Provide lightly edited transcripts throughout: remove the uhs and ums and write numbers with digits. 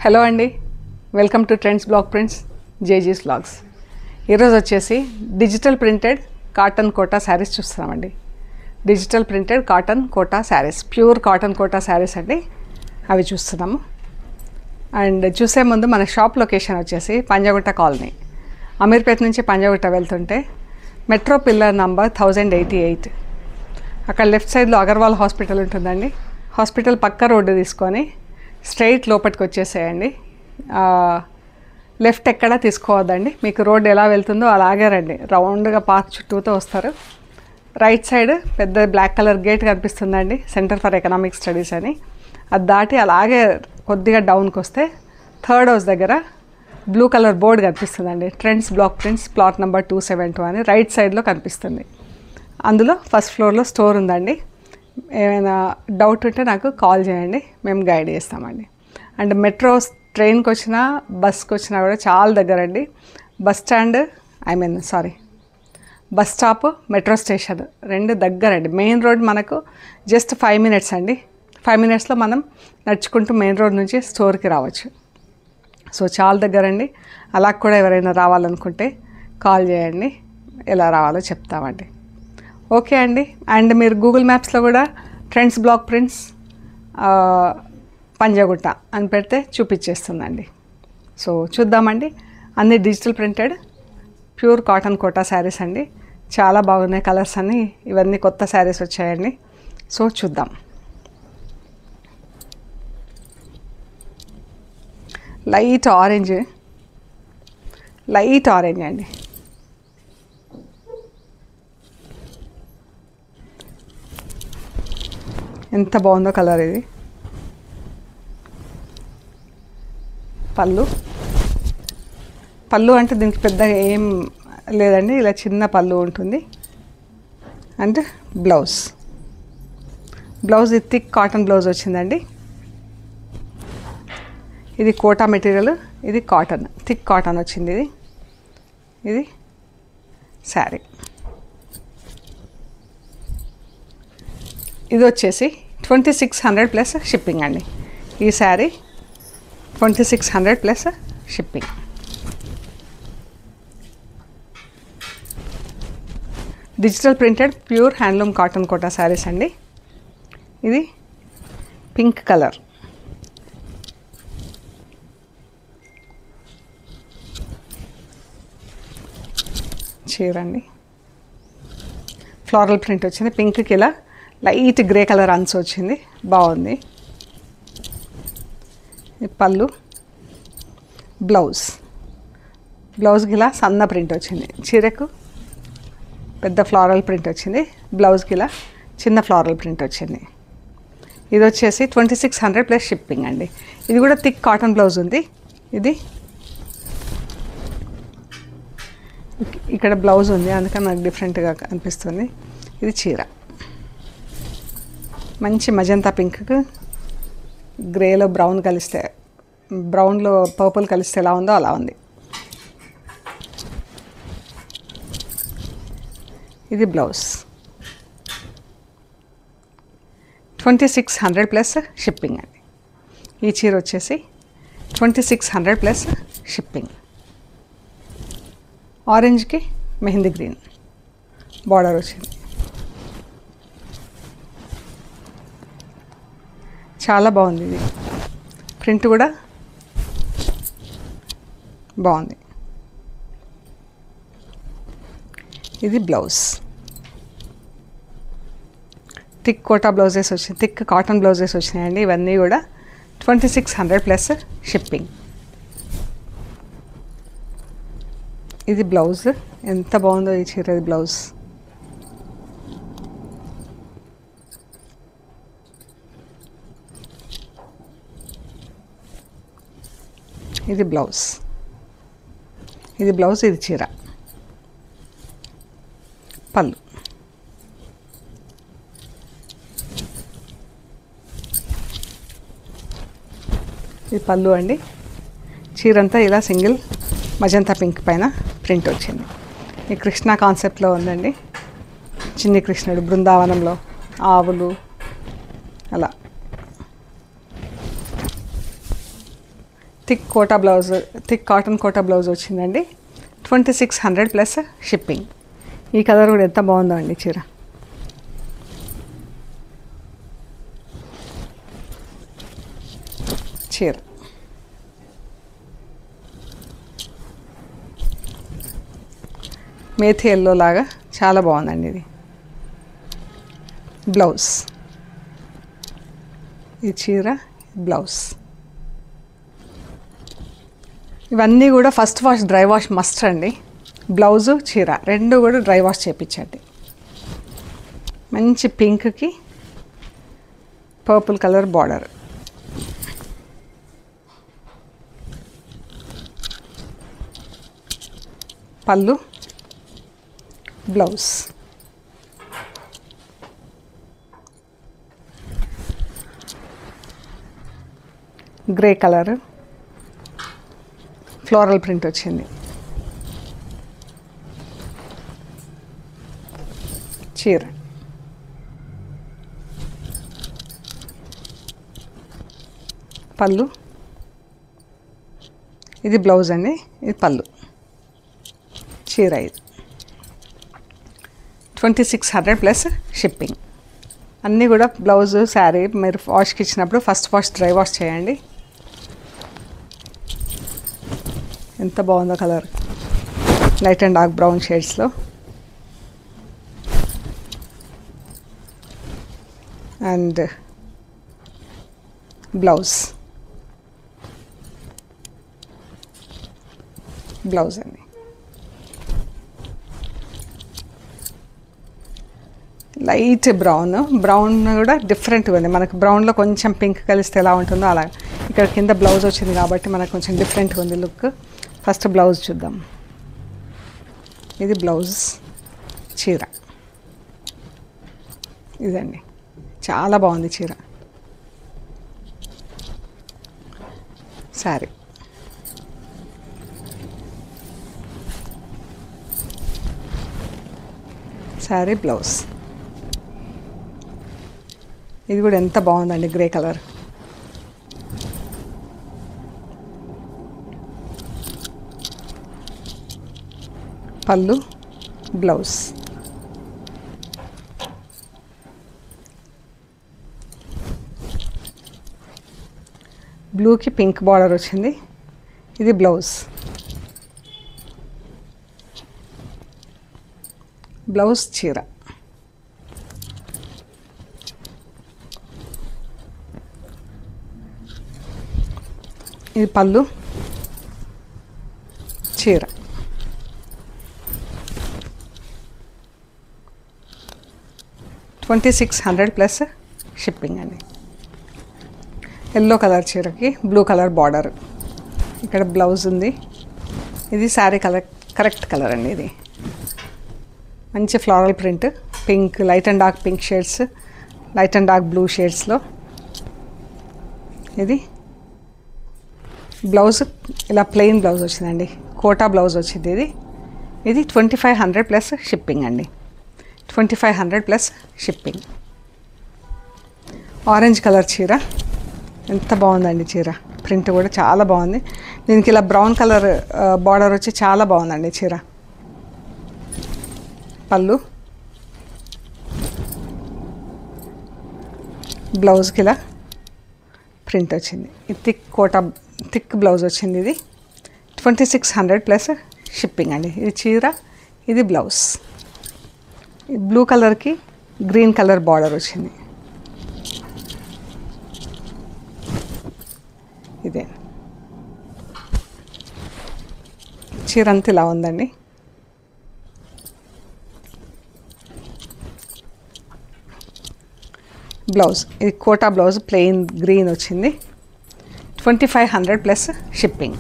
Hello అండి, welcome to trends block prints జేజీస్ vlogs. ఈరోజు వచ్చేసి digital printed cotton Kota saris చూస్తున్నామండి. Digital printed cotton Kota saris, pure cotton Kota saris అండి, అవి చూస్తున్నాము. అండ్ చూసే ముందు మన షాప్ లొకేషన్ వచ్చేసి పంజాగుట్ట కాలనీ, అమీర్పేట నుంచి పంజాగుట్ట వెళ్తుంటే మెట్రో పిల్లర్ నంబర్ 1088, అక్కడ లెఫ్ట్ సైడ్లో అగర్వాల్ హాస్పిటల్ ఉంటుందండి. హాస్పిటల్ పక్క రోడ్డు తీసుకొని స్ట్రైట్ లోపలికి వచ్చేసేయండి. లెఫ్ట్ ఎక్కడా తీసుకోవద్దండి, మీకు రోడ్డు ఎలా వెళ్తుందో అలాగే రండి. రౌండ్గా పార్క్ చుట్టూతో వస్తారు. రైట్ సైడ్ పెద్ద బ్లాక్ కలర్ గేట్ కనిపిస్తుందండి, సెంటర్ ఫర్ ఎకనామిక్ స్టడీస్ అని. అది దాటి అలాగే కొద్దిగా డౌన్కి వస్తే థర్డ్ హౌస్ దగ్గర బ్లూ కలర్ బోర్డు కనిపిస్తుందండి, trends block prints plot number 272 అని రైట్ సైడ్లో కనిపిస్తుంది. అందులో ఫస్ట్ ఫ్లోర్లో స్టోర్ ఉందండి. ఏమైనా డౌట్ ఉంటే నాకు కాల్ చేయండి, మేము గైడ్ చేస్తామండి. అండ్ మెట్రో ట్రైన్కి వచ్చినా బస్కి వచ్చినా కూడా చాలా దగ్గర అండి. బస్ స్టాప్ మెట్రో స్టేషన్ రెండు దగ్గర అండి. మెయిన్ రోడ్ మనకు జస్ట్ 5 minutes అండి. 5 minutesలో మనం నడుచుకుంటూ మెయిన్ రోడ్ నుంచి స్టోర్కి రావచ్చు. సో చాలా దగ్గర అండి. అలా కూడా ఎవరైనా రావాలనుకుంటే కాల్ చేయండి, ఎలా రావాలో చెప్తామండి. ఓకే అండి. అండ్ మీరు గూగుల్ మ్యాప్స్లో కూడా ట్రెండ్స్ బ్లాక్ ప్రింట్స్ పంజాగుట్ట అని పెడితే చూపించేస్తుందండి. సో చూద్దామండి. అన్ని digital printed pure cotton Kota saris అండి, చాలా బాగున్నాయి కలర్స్ అన్నీ. ఇవన్నీ కొత్త శారీస్ వచ్చాయండి. సో చూద్దాం. లైట్ ఆరెంజ్ అండి. ఎంత బాగుందో కలర్. ఇది పళ్ళు అంటే దీనికి పెద్దగా ఏం లేదండి, ఇలా చిన్న పళ్ళు ఉంటుంది. అండ్ బ్లౌజ్ ఇది థిక్ కాటన్ బ్లౌజ్ వచ్చిందండి. ఇది కోటా మెటీరియల్, ఇది కాటన్, థిక్ కాటన్ వచ్చింది. ఇది శారీ. ఇది వచ్చేసి 2600 ప్లస్ షిప్పింగ్ అండి. ఈ sari 2600 plus shipping. Digital printed pure handloom cotton Kota saris అండి. ఇది పింక్ కలర్. చీర అండి, ఫ్లోరల్ ప్రింట్ వచ్చింది. పింక్కి ఇలా లైట్ గ్రే కలర్ అన్స్ వచ్చింది, బాగుంది. పళ్ళు, బ్లౌజ్కి ఇలా సన్న ప్రింట్ వచ్చింది. చీరకు పెద్ద ఫ్లోరల్ ప్రింట్ వచ్చింది, బ్లౌజ్కి ఇలా చిన్న ఫ్లోరల్ ప్రింట్ వచ్చింది. ఇది వచ్చేసి 2600 ప్లస్ షిప్పింగ్ అండి. ఇది కూడా థిక్ కాటన్ బ్లౌజ్ ఉంది. ఇది ఇక్కడ బ్లౌజ్ ఉంది, అందుకని నాకు డిఫరెంట్గా అనిపిస్తుంది. ఇది చీర మంచి మజంతా పింక్కి గ్రేలో బ్రౌన్లో పర్పుల్ కలిస్తే ఎలా ఉందో అలా ఉంది. ఇది బ్లౌజ్ 2600 ప్లస్ షిప్పింగ్ అండి. ఈ చీర వచ్చేసి 2600 ప్లస్ షిప్పింగ్. ఆరెంజ్కి మెహందీ గ్రీన్ బార్డర్ వచ్చింది, చాలా బాగుంది. ఇది ప్రింట్ కూడా బాగుంది. ఇది బ్లౌజ్, థిక్ కోటా బ్లౌజెస్ వచ్చినాయి, థిక్ కాటన్ బ్లౌజెస్ వచ్చినాయండి. ఇవన్నీ కూడా 2600 ప్లస్ షిప్పింగ్. ఇది బ్లౌజ్, ఎంత బాగుందో ఈ చీర. ఇది బ్లౌజ్, ఇది బ్లౌజ్, ఇది చీర. పళ్ళు, ఇది పళ్ళు అండి. చీరంతా ఇలా సింగిల్ మజంతా పింక్ పైన ప్రింట్ వచ్చింది. ఈ కృష్ణ కాన్సెప్ట్లో ఉందండి. చిన్ని కృష్ణుడు బృందావనంలో ఆవులు అలా. థిక్ కాటన్ కోటా బ్లౌజ్ వచ్చిందండి. 2600 ప్లస్ షిప్పింగ్. ఈ కలర్ కూడా ఎంత బాగుందో అండి చీర. చీర మేథి ఎల్లో లాగా చాలా బాగుందండి ఇది. బ్లౌజ్, ఈ చీర బ్లౌజ్. ఇవన్నీ కూడా first wash dry wash must అండి. బ్లౌజు చీర రెండు కూడా డ్రై వాష్ చేయించండి. మంచి పింక్కి పర్పుల్ కలర్ బార్డర్. పళ్ళు, blouse. Grey colour floral print వచ్చింది. చీర పళ్ళు, ఇది బ్లౌజ్ అండి, ఇది పళ్ళు. చీర ఇది 2600 ప్లస్ షిప్పింగ్. అన్నీ కూడా బ్లౌజ్ శారీ మీరు వాష్కి ఇచ్చినప్పుడు ఫస్ట్ వాష్ డ్రై వాష్ చేయండి. ఎంత బాగుందో colour, light and dark brown షేడ్స్లో. అండ్ బ్లౌజ్ అండి. లైట్ బ్రౌన్ కూడా డిఫరెంట్గా ఉంది. మనకు బ్రౌన్లో కొంచెం పింక్ కలిస్తే ఎలా ఉంటుందో అలా. ఇక్కడ కింద బ్లౌజ్ వచ్చింది కాబట్టి మనకు కొంచెం డిఫరెంట్గా ఉంది లుక్. ఫస్ట్ బ్లౌజ్ చూద్దాం. ఇది బ్లౌజ్, చీర ఇదండి. చాలా బాగుంది చీర. శారీ బ్లౌజ్. ఇది కూడా ఎంత బాగుందండి, గ్రే కలర్. పళ్ళు, బ్లౌజ్. బ్లూకి పింక్ బార్డర్ వచ్చింది. ఇది బ్లౌజ్. బ్లౌజ్ చీర. ఇది పళ్ళు, చీర. $2600 ప్లస్ షిప్పింగ్ అండి. ఎల్లో కలర్ చీరకి బ్లూ కలర్ బార్డర్. ఇక్కడ బ్లౌజ్ ఉంది. ఇది శారీ కలర్, కరెక్ట్ కలర్ అండి. ఇది మంచి floral print, pink, light and dark pink shades, light and dark blue షేడ్స్లో. ఇది బ్లౌజ్ ఇలా ప్లెయిన్ బ్లౌజ్ వచ్చిందండి, కోటా బ్లౌజ్ వచ్చింది. ఇది 2500 ప్లస్ షిప్పింగ్ అండి. 2500 ప్లస్ షిప్పింగ్. ఆరెంజ్ కలర్ చీర ఎంత బాగుందండి. చీర ప్రింట్ కూడా చాలా బాగుంది. దీనికి ఇలా బ్రౌన్ కలర్ బార్డర్ వచ్చి చాలా బాగుందండి చీర. పళ్ళు, బ్లౌజ్కి ఇలా ప్రింట్ వచ్చింది. ఇది థిక్ బ్లౌజ్ వచ్చింది. ఇది 2600 ప్లస్ షిప్పింగ్ అండి. ఇది చీర, ఇది బ్లౌజ్. బ్లూ కలర్కి గ్రీన్ కలర్ బార్డర్ వచ్చింది. ఇదే చీర అంతా ఇలా ఉందండి. బ్లౌజ్, ఇది కోటా బ్లౌజ్ ప్లెయిన్ గ్రీన్ వచ్చింది. 2500 ప్లస్ షిప్పింగ్.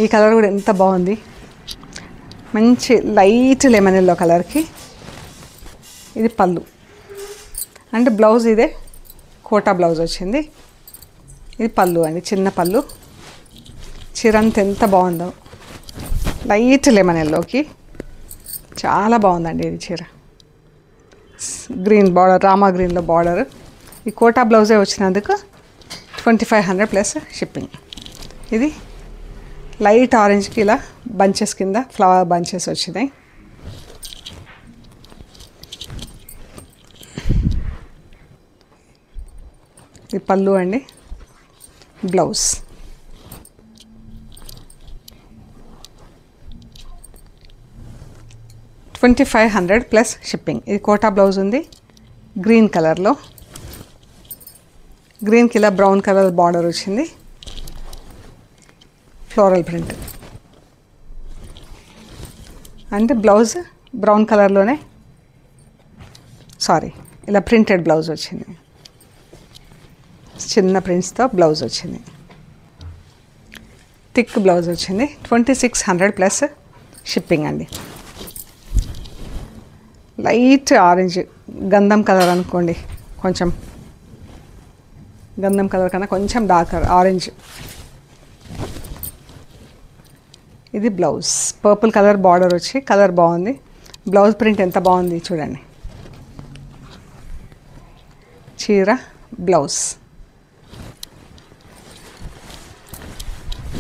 ఈ కలర్ కూడా ఎంత బాగుంది, మంచి లైట్ లెమన్ ఎల్లో కలర్కి. ఇది పళ్ళు అంటే బ్లౌజ్ ఇదే కోటా బ్లౌజ్ వచ్చింది. ఇది పళ్ళు అండి, చిన్న పళ్ళు. చీర అంతా ఎంత బాగుందో, లైట్ లెమన్ ఎల్లోకి చాలా బాగుందండి ఇది చీర. గ్రీన్ బార్డర్, రామా గ్రీన్లో బార్డర్. ఈ కోటా బ్లౌజే వచ్చినందుకు 2500 ప్లస్ షిప్పింగ్. ఇది లైట్ ఆరెంజ్కి ఇలా బంచెస్ కింద ఫ్లవర్ బంచెస్ వచ్చినాయి. ఇది పళ్ళు అండి. Blouse 2500 plus shipping. ఇది కోటా బ్లౌజ్ ఉంది గ్రీన్ కలర్లో. గ్రీన్కి ఇలా బ్రౌన్ కలర్ బార్డర్ వచ్చింది. Floral print and blouse brown కలర్లోనే ఇలా ప్రింటెడ్ బ్లౌజ్ వచ్చింది. చిన్న ప్రింట్స్తో బ్లౌజ్ వచ్చింది. థిక్ బ్లౌజ్ వచ్చింది. 2600 ప్లస్ షిప్పింగ్ అండి. లైట్ ఆరెంజ్ గంధం కలర్ అనుకోండి, కొంచెం గంధం కలర్ కన్నా కొంచెం డార్కర్ ఆరెంజ్. ఇది బ్లౌజ్ పర్పుల్ కలర్ బార్డర్ వచ్చి కలర్ బాగుంది. బ్లౌజ్ ప్రింట్ ఎంత బాగుంది చూడండి. చీర బ్లౌజ్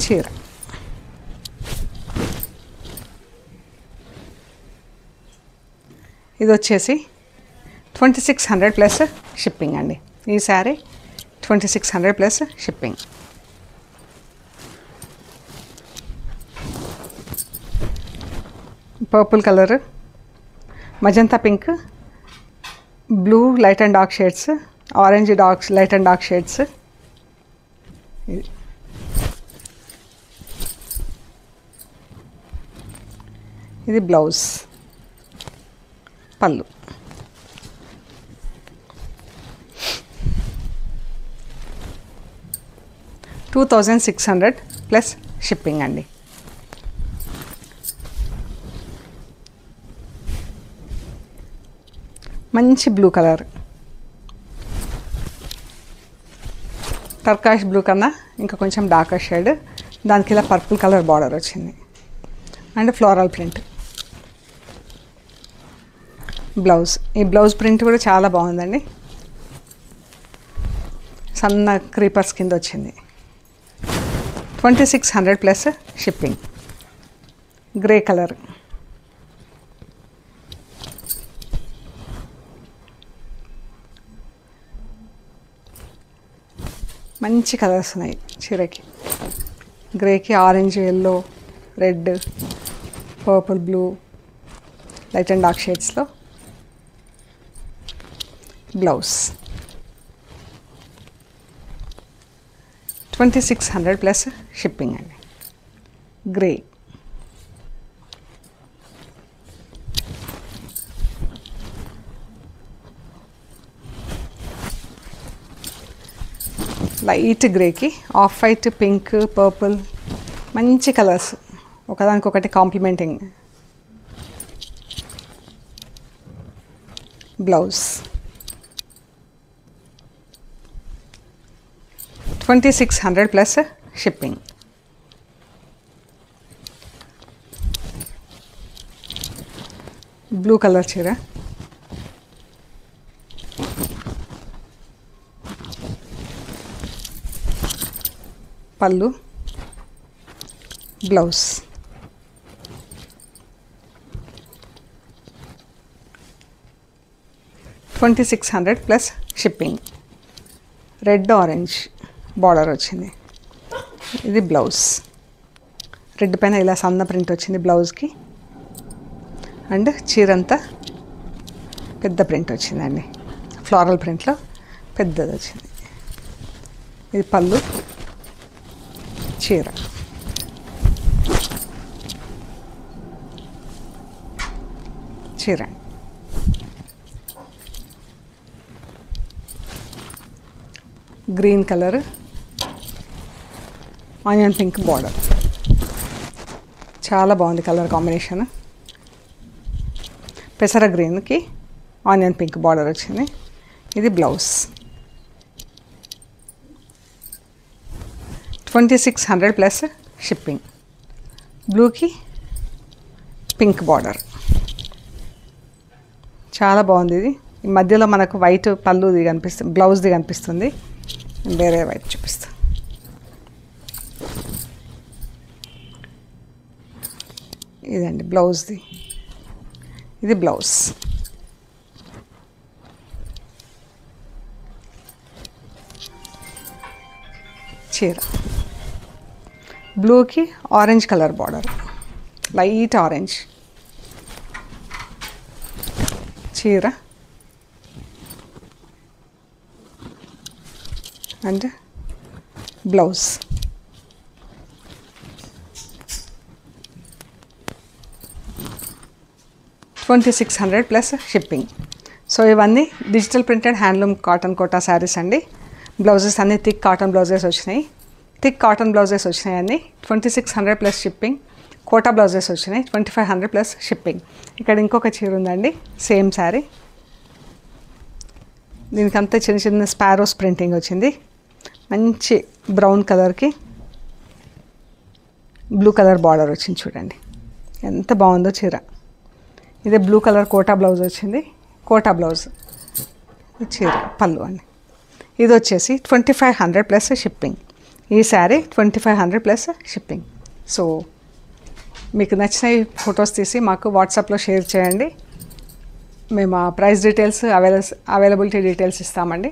చీర. ఇది వచ్చేసి 2600 ప్లస్ షిప్పింగ్ అండి. ఈ sari 2600 plus shipping. Purple colour, magenta pink, blue light and dark shades, orange dark light and dark shades. ఇది బ్లౌజ్ పళ్ళు. $2600 ప్లస్ షిప్పింగ్ అండి. మంచి బ్లూ కలర్, టర్కాష్ బ్లూ కన్నా ఇంకా కొంచెం డార్కర్ షేడ్. దానికి ఇలా పర్పుల్ కలర్ బార్డర్ వచ్చింది అండ్ ఫ్లోరల్ ప్రింట్. బ్లౌజ్, ఈ బ్లౌజ్ ప్రింట్ కూడా చాలా బాగుందండి. సన్న క్రీపర్స్ కింద వచ్చింది. 2600 ప్లస్ షిప్పింగ్. గ్రే కలర్, మంచి కలర్స్ ఉన్నాయి చీరకి. గ్రేకి orange, yellow, red, purple, blue, light and dark షేడ్స్లో. బ్లౌజ్ 2600 ప్లస్ షిప్పింగ్ అండి. గ్రే, లైట్ గ్రేకి ఆఫ్ వైట్, పింక్, పర్పుల్, మంచి కలర్స్ ఒకదానికొకటి complementing. Blouse 2600 plus shipping. Blue colour చీర, pallu, blouse. $2600 plus shipping. Red orange border వచ్చింది. ఇది బ్లౌజ్. రెడ్ పైన ఇలా సన్న ప్రింట్ వచ్చింది బ్లౌజ్కి అండ్ చీరంతా పెద్ద ప్రింట్ వచ్చిందండి. ఫ్లోరల్ ప్రింట్లో పెద్దది వచ్చింది. ఇది పళ్ళు, చీర. చీర green colour, onion pink border. చాలా బాగుంది కలర్ కాంబినేషన్. పెసర గ్రీన్కి ఆనియన్ పింక్ బార్డర్ వచ్చింది. ఇది బ్లౌజ్. 2600 plus shipping. బ్లూకి పింక్ బార్డర్. చాలా బాగుంది. ఇది ఈ మధ్యలో మనకు వైట్ పళ్ళుది కనిపిస్తుంది, బ్లౌజ్ది కనిపిస్తుంది. వేరే వైపు చూపిస్తా. ఇదండి బ్లౌజ్ది, ఇది బ్లౌజ్. చీర బ్లూకి orange colour border, light orange. చీర and blouse. $2600 plus shipping. So ఇవన్నీ digital printed handloom cotton Kota saris అండి. బ్లౌజెస్ అన్నీ థిక్ కాటన్ బ్లౌజెస్ వచ్చినాయి, అన్నీ 2600 ప్లస్ షిప్పింగ్. కోటా బ్లౌజెస్ వచ్చినాయి 2500 ప్లస్ షిప్పింగ్. ఇక్కడ ఇంకొక చీర ఉందండి, సేమ్ శారీ. దీనికంతా చిన్న చిన్న స్పారోస్ ప్రింటింగ్ వచ్చింది. మంచి బ్రౌన్ కలర్కి బ్లూ కలర్ బార్డర్ వచ్చింది, చూడండి ఎంత బాగుందో చీర. ఇదే బ్లూ కలర్ కోటా బ్లౌజ్ వచ్చింది, కోటా బ్లౌజ్. చీర పళ్ళు అండి. ఇది వచ్చేసి 2500 ప్లస్ షిప్పింగ్. ఈ శారీ 2500 ప్లస్ షిప్పింగ్. సో మీకు నచ్చిన ఫొటోస్ తీసి మాకు వాట్సాప్లో షేర్ చేయండి. మేము ఆ ప్రైస్ డీటెయిల్స్, అవైలబిలిటీ డీటెయిల్స్ ఇస్తామండి.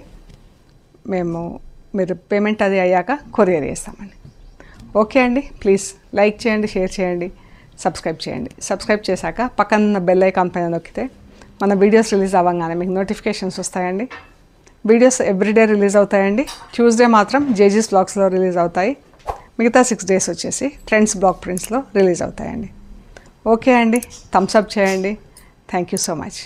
మీరు పేమెంట్ అది అయ్యాక కొరియర్ చేస్తామండి. ఓకే అండి, ప్లీజ్ లైక్ చేయండి, షేర్ చేయండి, సబ్స్క్రైబ్ చేయండి. సబ్స్క్రైబ్ చేశాక పక్కన బెల్ ఐకాన్ పైన నొక్కితే మన వీడియోస్ రిలీజ్ అవ్వగానే మీకు నోటిఫికేషన్స్ వస్తాయండి. వీడియోస్ ఎవ్రీడే రిలీజ్ అవుతాయండి. ట్యూస్డే మాత్రం జేజీస్ బ్లాగ్స్లో రిలీజ్ అవుతాయి. మిగతా 6 డేస్ వచ్చేసి ట్రెండ్స్ బ్లాగ్ ప్రింట్స్లో రిలీజ్ అవుతాయండి. ఓకే అండి, థమ్స్ అప్ చేయండి. Thank you so much.